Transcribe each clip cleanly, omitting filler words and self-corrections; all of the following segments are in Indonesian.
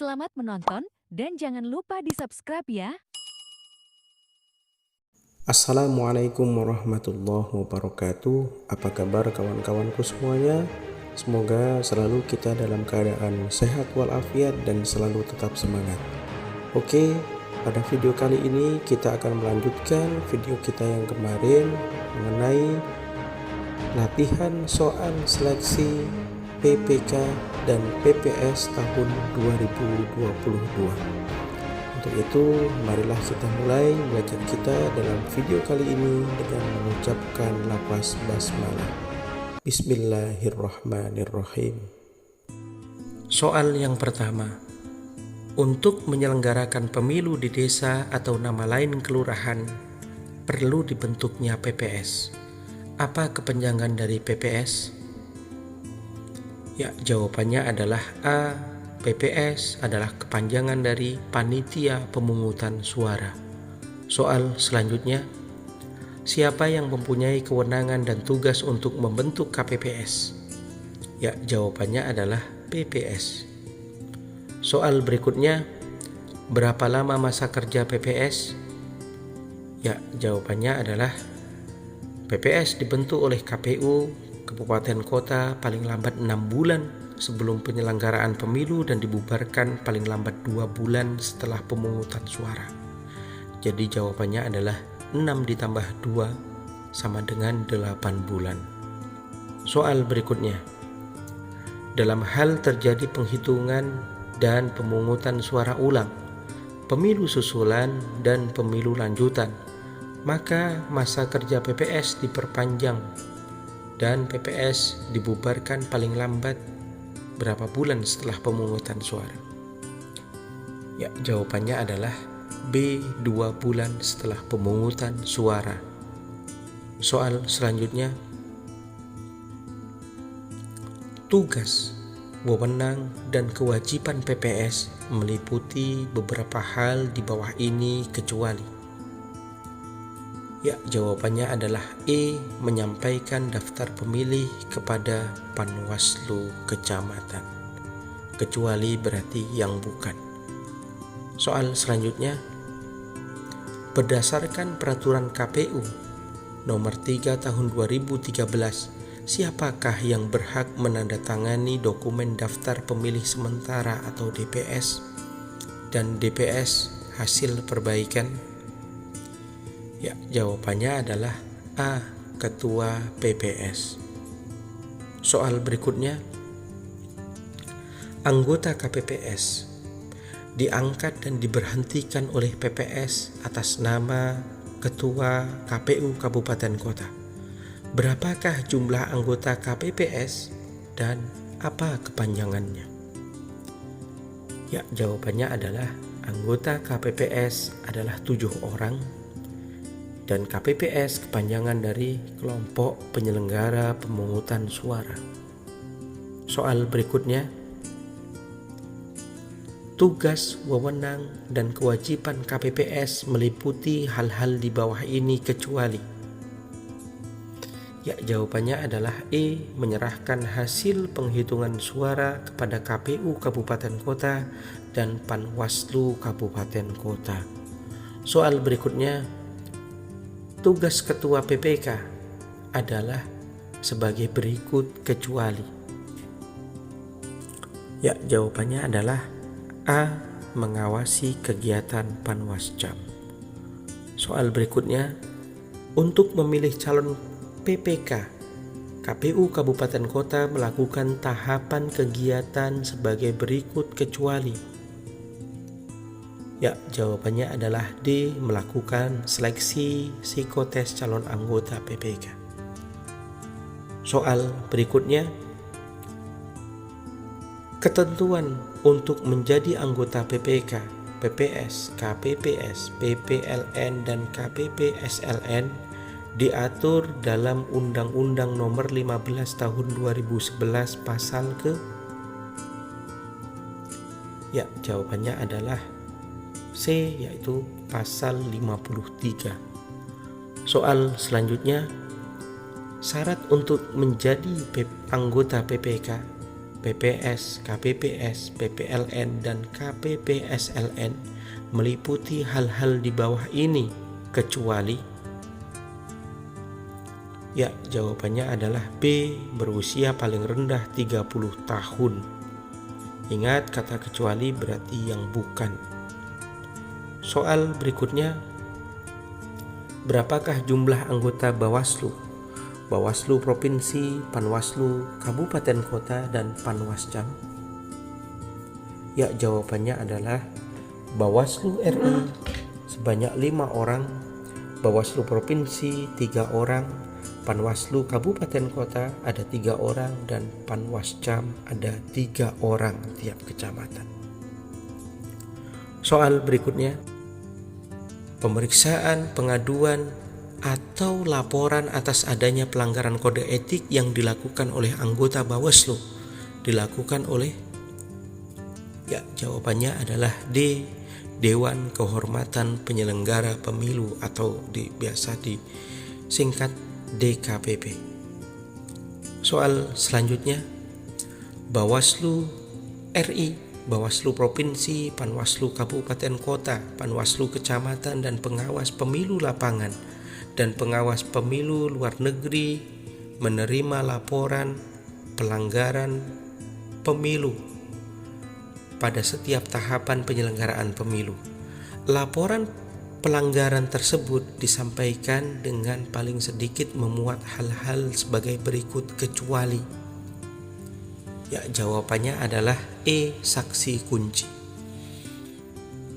Selamat menonton dan jangan lupa di-subscribe ya. Assalamualaikum warahmatullahi wabarakatuh. Apa kabar kawan-kawanku semuanya? Semoga selalu kita dalam keadaan sehat walafiat dan selalu tetap semangat. Oke, pada video kali ini kita akan melanjutkan video kita yang kemarin mengenai latihan soal seleksi PPK dan PPS tahun 2022. Untuk itu, marilah kita mulai belajar kita dalam video kali ini dengan mengucapkan lafaz basmalah. Bismillahirrahmanirrahim. Soal yang pertama. Untuk menyelenggarakan pemilu di desa atau nama lain kelurahan, perlu dibentuknya PPS. Apa kepanjangan dari PPS? Ya, jawabannya adalah A. PPS adalah kepanjangan dari Panitia Pemungutan Suara. Soal selanjutnya, siapa yang mempunyai kewenangan dan tugas untuk membentuk KPPS? Ya, jawabannya adalah PPS. Soal berikutnya, berapa lama masa kerja PPS? Ya, jawabannya adalah PPS dibentuk oleh KPU Kabupaten Kota paling lambat 6 bulan sebelum penyelenggaraan pemilu dan dibubarkan paling lambat 2 bulan setelah pemungutan suara. Jadi jawabannya adalah 6 ditambah 2 sama dengan 8 bulan. Soal berikutnya. Dalam hal terjadi penghitungan dan pemungutan suara ulang, pemilu susulan dan pemilu lanjutan, maka masa kerja PPS diperpanjang dan PPS dibubarkan paling lambat berapa bulan setelah pemungutan suara? Ya, jawabannya adalah B. 2 bulan setelah pemungutan suara. Soal selanjutnya. Tugas, wewenang, dan kewajiban PPS meliputi beberapa hal di bawah ini kecuali. Ya, jawabannya adalah E. Menyampaikan daftar pemilih kepada Panwaslu Kecamatan. Kecuali berarti yang bukan. Soal selanjutnya. Berdasarkan peraturan KPU nomor 3 tahun 2013, siapakah yang berhak menandatangani dokumen daftar pemilih sementara atau DPS dan DPS hasil perbaikan? Ya, jawabannya adalah A. Ketua PPS. Soal berikutnya. Anggota KPPS diangkat dan diberhentikan oleh PPS atas nama Ketua KPU Kabupaten Kota. Berapakah jumlah anggota KPPS dan apa kepanjangannya? Ya, jawabannya adalah anggota KPPS adalah 7 orang. Dan KPPS kepanjangan dari Kelompok Penyelenggara Pemungutan Suara. Soal berikutnya. Tugas, wewenang, dan kewajiban KPPS meliputi hal-hal di bawah ini kecuali. Ya, jawabannya adalah E. Menyerahkan hasil penghitungan suara kepada KPU Kabupaten Kota dan Panwaslu Kabupaten Kota. Soal berikutnya. Tugas Ketua PPK adalah sebagai berikut kecuali. Ya, jawabannya adalah A. Mengawasi kegiatan Panwascam. Soal berikutnya. Untuk memilih calon PPK, KPU Kabupaten Kota melakukan tahapan kegiatan sebagai berikut kecuali. Ya, jawabannya adalah D. Melakukan seleksi psikotes calon anggota PPK. Soal berikutnya. Ketentuan untuk menjadi anggota PPK, PPS, KPPS, PPLN, dan KPPSLN diatur dalam Undang-Undang Nomor 15 Tahun 2011 Pasal ke? Ya, jawabannya adalah C, yaitu pasal 53. Soal selanjutnya. Syarat untuk menjadi anggota PPK PPS, KPPS, PPLN, dan KPPSLN meliputi hal-hal di bawah ini kecuali? Ya, jawabannya adalah B, berusia paling rendah 30 tahun. Ingat, kata kecuali berarti yang bukan. Soal berikutnya, berapakah jumlah anggota Bawaslu? Bawaslu Provinsi, Panwaslu Kabupaten Kota, dan Panwascam? Ya, jawabannya adalah Bawaslu RI sebanyak 5 orang, Bawaslu Provinsi 3 orang, Panwaslu Kabupaten Kota ada 3 orang, dan Panwascam ada 3 orang tiap kecamatan. Soal berikutnya, pemeriksaan, pengaduan, atau laporan atas adanya pelanggaran kode etik yang dilakukan oleh anggota Bawaslu dilakukan oleh? Ya, jawabannya adalah D, Dewan Kehormatan Penyelenggara Pemilu atau biasa disingkat DKPP. Soal selanjutnya, Bawaslu RI, Bawaslu Provinsi, Panwaslu Kabupaten Kota, Panwaslu Kecamatan, dan pengawas pemilu lapangan dan pengawas pemilu luar negeri menerima laporan pelanggaran pemilu pada setiap tahapan penyelenggaraan pemilu. Laporan pelanggaran tersebut disampaikan dengan paling sedikit memuat hal-hal sebagai berikut kecuali? Ya, jawabannya adalah E, saksi kunci.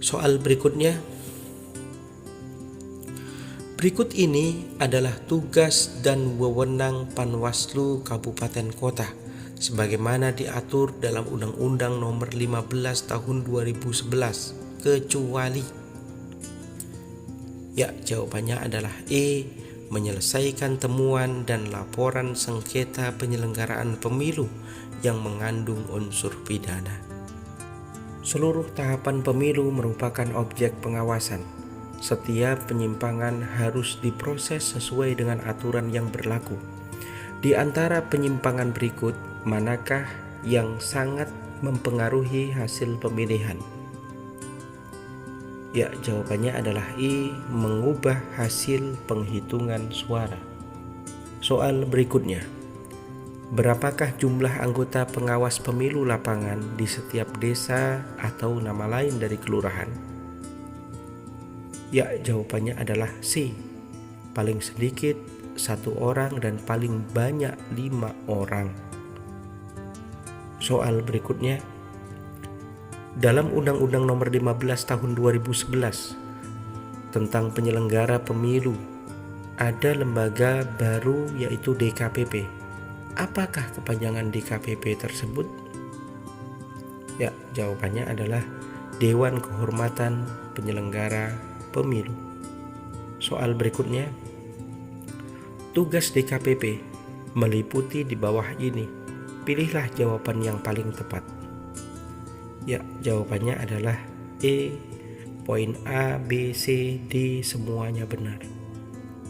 Soal berikutnya, berikut ini adalah tugas dan wewenang Panwaslu Kabupaten Kota sebagaimana diatur dalam Undang-Undang Nomor 15 Tahun 2011 kecuali? Ya, jawabannya adalah E, menyelesaikan temuan dan laporan sengketa penyelenggaraan pemilu yang mengandung unsur pidana. Seluruh tahapan pemilu merupakan objek pengawasan. Setiap penyimpangan harus diproses sesuai dengan aturan yang berlaku. Di antara penyimpangan berikut, manakah yang sangat mempengaruhi hasil pemilihan? Ya, jawabannya adalah I, mengubah hasil penghitungan suara. Soal berikutnya, berapakah jumlah anggota pengawas pemilu lapangan di setiap desa atau nama lain dari kelurahan? Ya, jawabannya adalah C, paling sedikit 1 orang dan paling banyak 5 orang. Soal berikutnya, dalam Undang-Undang Nomor 15 Tahun 2011 tentang penyelenggara pemilu ada lembaga baru yaitu DKPP. Apakah kepanjangan DKPP tersebut? Ya, jawabannya adalah Dewan Kehormatan Penyelenggara Pemilu. Soal berikutnya, tugas DKPP meliputi di bawah ini. Pilihlah jawaban yang paling tepat. Ya, jawabannya adalah E, poin A, B, C, D semuanya benar.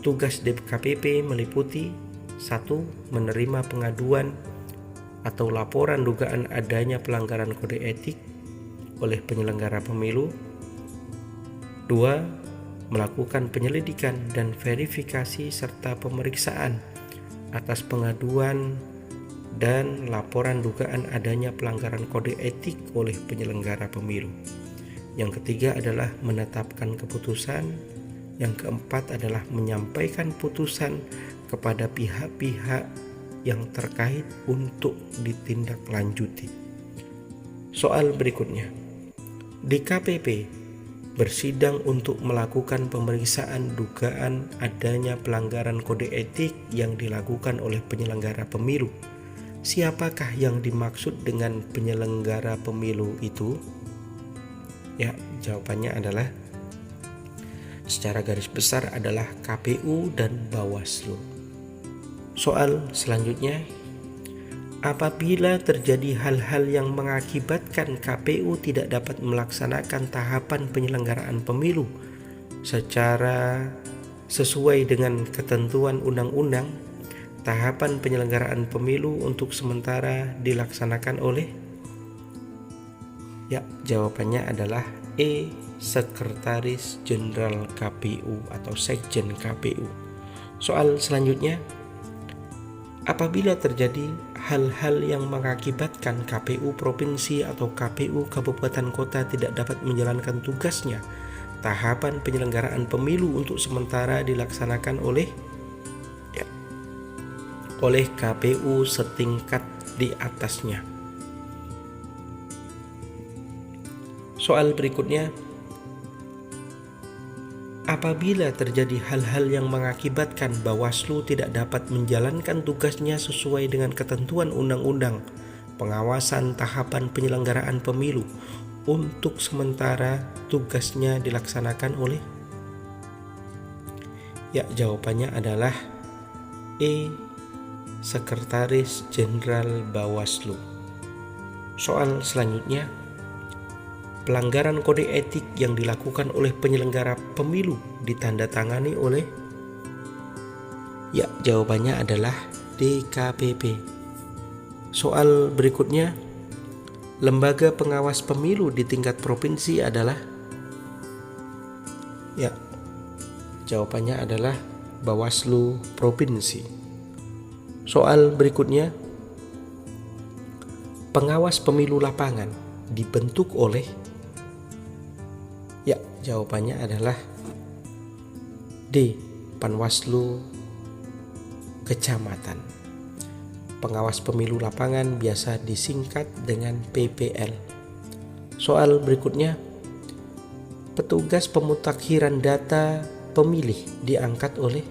Tugas DKPP meliputi 1. Menerima pengaduan atau laporan dugaan adanya pelanggaran kode etik oleh penyelenggara pemilu. 2. Melakukan penyelidikan dan verifikasi serta pemeriksaan atas pengaduan dan laporan dugaan adanya pelanggaran kode etik oleh penyelenggara pemilu. Yang ketiga adalah menetapkan keputusan. Yang keempat adalah menyampaikan putusan kepada pihak-pihak yang terkait untuk ditindaklanjuti. Soal berikutnya, DKPP bersidang untuk melakukan pemeriksaan dugaan adanya pelanggaran kode etik yang dilakukan oleh penyelenggara pemilu. Siapakah yang dimaksud dengan penyelenggara pemilu itu? Ya, jawabannya adalah secara garis besar adalah KPU dan Bawaslu. Soal selanjutnya, apabila terjadi hal-hal yang mengakibatkan KPU tidak dapat melaksanakan tahapan penyelenggaraan pemilu secara sesuai dengan ketentuan undang-undang, tahapan penyelenggaraan pemilu untuk sementara dilaksanakan oleh? Ya, jawabannya adalah E. Sekretaris Jenderal KPU atau Sekjen KPU. Soal selanjutnya, apabila terjadi hal-hal yang mengakibatkan KPU provinsi atau KPU kabupaten kota tidak dapat menjalankan tugasnya, tahapan penyelenggaraan pemilu untuk sementara dilaksanakan oleh KPU setingkat di atasnya. Soal berikutnya, apabila terjadi hal-hal yang mengakibatkan Bawaslu tidak dapat menjalankan tugasnya sesuai dengan ketentuan undang-undang pengawasan tahapan penyelenggaraan pemilu, untuk sementara tugasnya dilaksanakan oleh? Ya, jawabannya adalah E. Sekretaris Jenderal Bawaslu. Soal selanjutnya, pelanggaran kode etik yang dilakukan oleh penyelenggara pemilu ditandatangani oleh? Ya, jawabannya adalah DKPP. Soal berikutnya, lembaga pengawas pemilu di tingkat provinsi adalah? Ya, jawabannya adalah Bawaslu Provinsi. Soal berikutnya, pengawas pemilu lapangan dibentuk oleh? Ya, jawabannya adalah D. Panwaslu Kecamatan. Pengawas pemilu lapangan biasa disingkat dengan PPL. Soal berikutnya, petugas pemutakhiran data pemilih diangkat oleh?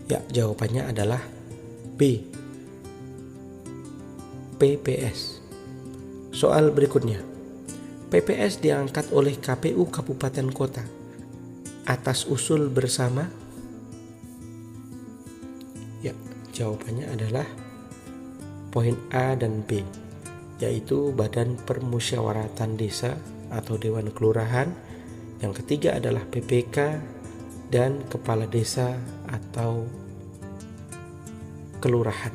Ya, jawabannya adalah B. PPS. Soal berikutnya, PPS diangkat oleh KPU Kabupaten Kota atas usul bersama? Ya, jawabannya adalah poin A dan B, yaitu Badan Permusyawaratan Desa atau Dewan Kelurahan. Yang ketiga adalah PPK dan Kepala Desa atau Kelurahan.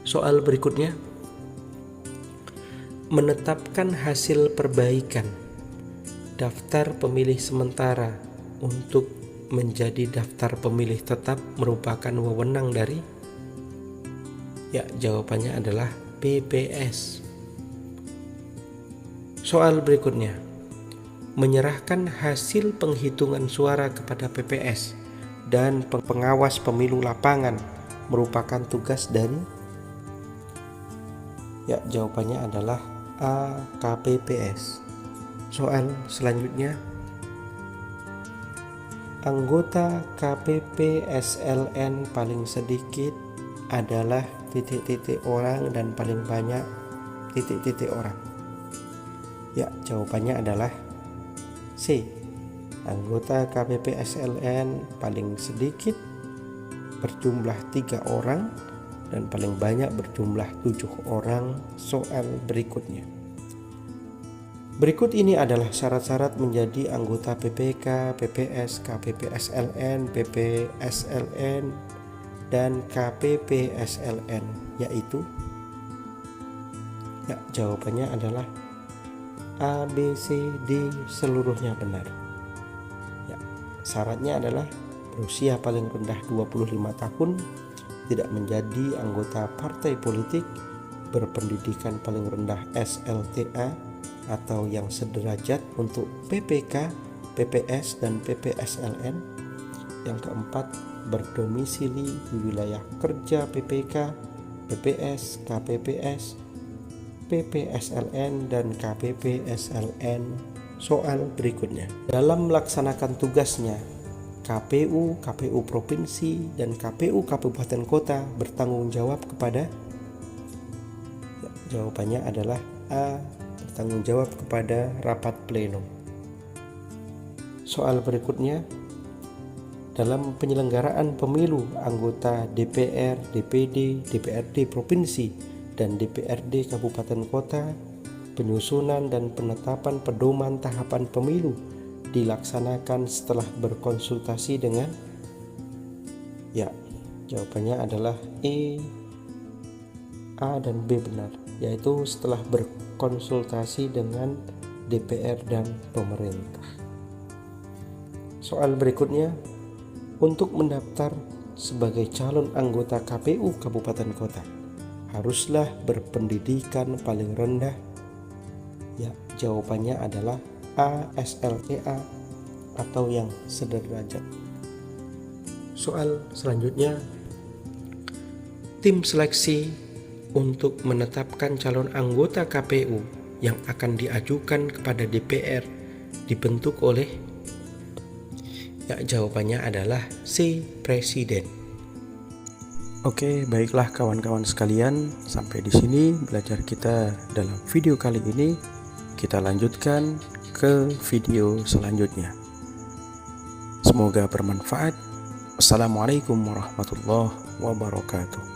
Soal berikutnya, menetapkan hasil perbaikan daftar pemilih sementara untuk menjadi daftar pemilih tetap merupakan wewenang dari? Ya, jawabannya adalah PPS. Soal berikutnya, menyerahkan hasil penghitungan suara kepada PPS dan pengawas pemilu lapangan merupakan tugas dari? Ya, jawabannya adalah A. KPPS. Soal selanjutnya, anggota KPP SLN paling sedikit adalah titik-titik orang dan paling banyak titik-titik orang. Ya, jawabannya adalah C. Anggota KPP SLN paling sedikit berjumlah 3 orang dan paling banyak berjumlah 7 orang. Soal berikutnya, berikut ini adalah syarat-syarat menjadi anggota PPK, PPS, KPP SLN, PPSLN, dan KPP SLN, yaitu? Ya, jawabannya adalah A, B, C, D seluruhnya benar. Ya, syaratnya adalah berusia paling rendah 25 tahun, tidak menjadi anggota partai politik, berpendidikan paling rendah SLTA atau yang sederajat untuk PPK, PPS, dan PPSLN. Yang keempat, berdomisili di wilayah kerja PPK, PPS, KPPS, PPSLN, dan KPPSLN. Soal berikutnya, dalam melaksanakan tugasnya, KPU Provinsi, dan KPU Kabupaten Kota bertanggung jawab kepada? Ya, jawabannya adalah A. Bertanggung jawab kepada rapat pleno. Soal berikutnya, dalam penyelenggaraan pemilu anggota DPR, DPD, DPRD Provinsi, dan DPRD Kabupaten Kota, penyusunan dan penetapan pedoman tahapan pemilu dilaksanakan setelah berkonsultasi dengan? Jawabannya adalah E, A dan B benar, yaitu setelah berkonsultasi dengan DPR dan pemerintah. Soal berikutnya, untuk mendaftar sebagai calon anggota KPU Kabupaten Kota, haruslah berpendidikan paling rendah. Ya, jawabannya adalah A, SLTA atau yang sederajat. Soal selanjutnya, tim seleksi untuk menetapkan calon anggota KPU yang akan diajukan kepada DPR dibentuk oleh, ya jawabannya adalah C, Presiden. Oke, baiklah kawan-kawan sekalian, sampai di sini belajar kita dalam video kali ini. Kita lanjutkan ke video selanjutnya. Semoga bermanfaat. Assalamualaikum warahmatullahi wabarakatuh.